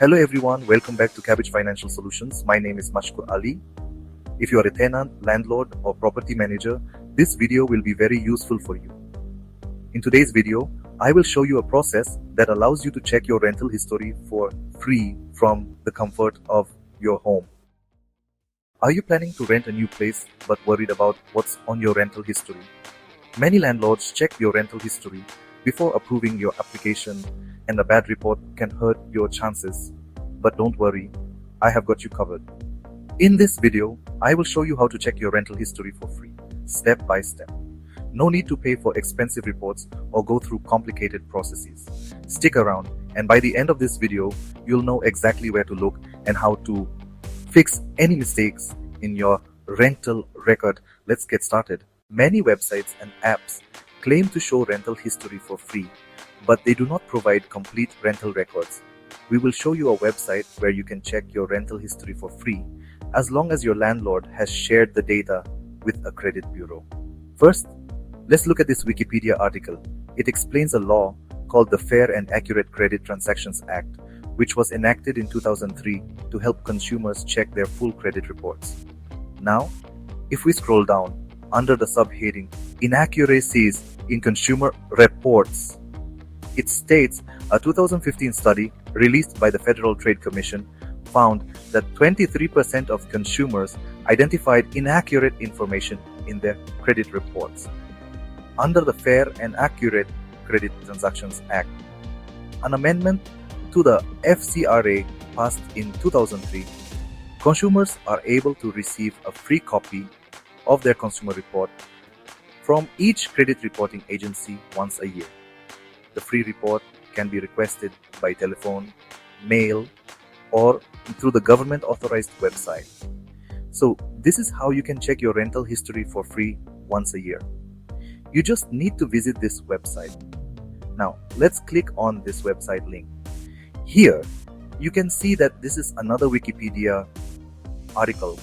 Hello everyone, welcome back to Cabbage Financial Solutions. My name is Mashkur Ali. If you are a tenant, landlord or property manager, this video will be very useful for you. In today's video, I will show you a process that allows you to check your rental history for free from the comfort of your home. Are you planning to rent a new place but worried about what's on your rental history? Many landlords check your rental history before approving your application, and a bad report can hurt your chances. But don't worry, I have got you covered. In this video, I will show you how to check your rental history for free, step by step. No need to pay for expensive reports or go through complicated processes. Stick around, and by the end of this video, you'll know exactly where to look and how to fix any mistakes in your rental record. Let's get started. Many websites and apps claim to show rental history for free, but they do not provide complete rental records. We will show you a website where you can check your rental history for free as long as your landlord has shared the data with a credit bureau. First, let's look at this Wikipedia article. It explains a law called the Fair and Accurate Credit Transactions Act, which was enacted in 2003 to help consumers check their full credit reports. Now, if we scroll down under the subheading Inaccuracies in Consumer Reports, it states a 2015 study released by the Federal Trade Commission found that 23% of consumers identified inaccurate information in their credit reports. Under the Fair and Accurate Credit Transactions Act, an amendment to the FCRA passed in 2003, consumers are able to receive a free copy of their consumer report from each credit reporting agency once a year. The free report can be requested by telephone, mail, or through the government authorized website. So this is how you can check your rental history for free once a year. You just need to visit this website. Now let's click on this website link. Here you can see that this is another Wikipedia article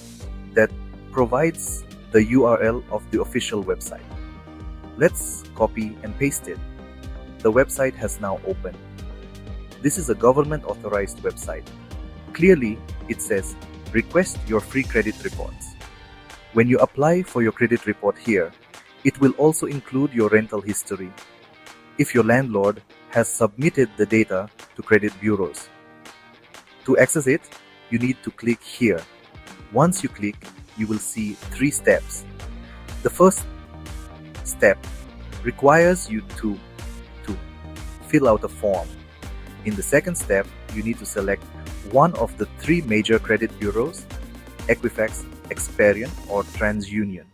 that provides the URL of the official website. Let's copy and paste it. The website has now opened. This is a government authorized website. Clearly, it says, request your free credit reports. When you apply for your credit report here, it will also include your rental history if your landlord has submitted the data to credit bureaus. To access it, you need to click here. Once you click, you will see 3 steps. The first step requires you to fill out a form. In the second step, you need to select one of the 3 major credit bureaus, Equifax, Experian, or TransUnion.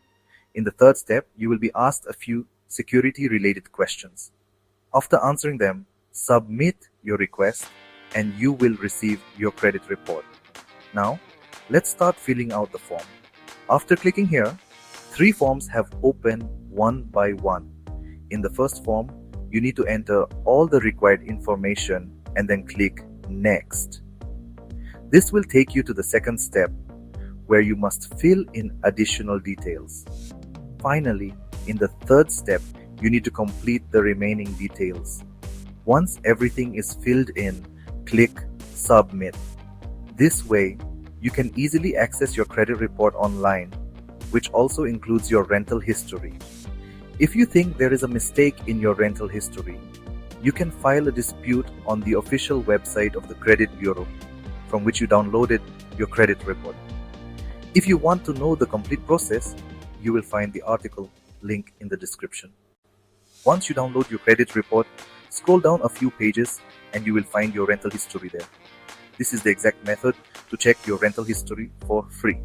In the third step, you will be asked a few security-related questions. After answering them, submit your request and you will receive your credit report. Now, let's start filling out the form. After clicking here, 3 forms have opened one by one. In the first form, you need to enter all the required information and then click Next. This will take you to the second step, where you must fill in additional details. Finally, in the third step, you need to complete the remaining details. Once everything is filled in, click Submit. This way, you can easily access your credit report online, which also includes your rental history. If you think there is a mistake in your rental history, you can file a dispute on the official website of the credit bureau from which you downloaded your credit report. If you want to know the complete process, you will find the article link in the description. Once you download your credit report, scroll down a few pages and you will find your rental history there. This is the exact method to check your rental history for free.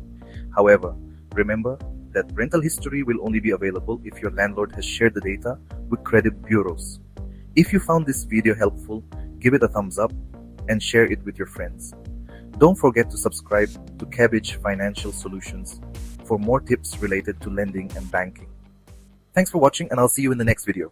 However, remember that rental history will only be available if your landlord has shared the data with credit bureaus. If you found this video helpful, give it a thumbs up and share it with your friends. Don't forget to subscribe to Cabbage Financial Solutions for more tips related to lending and banking. Thanks for watching, and I'll see you in the next video.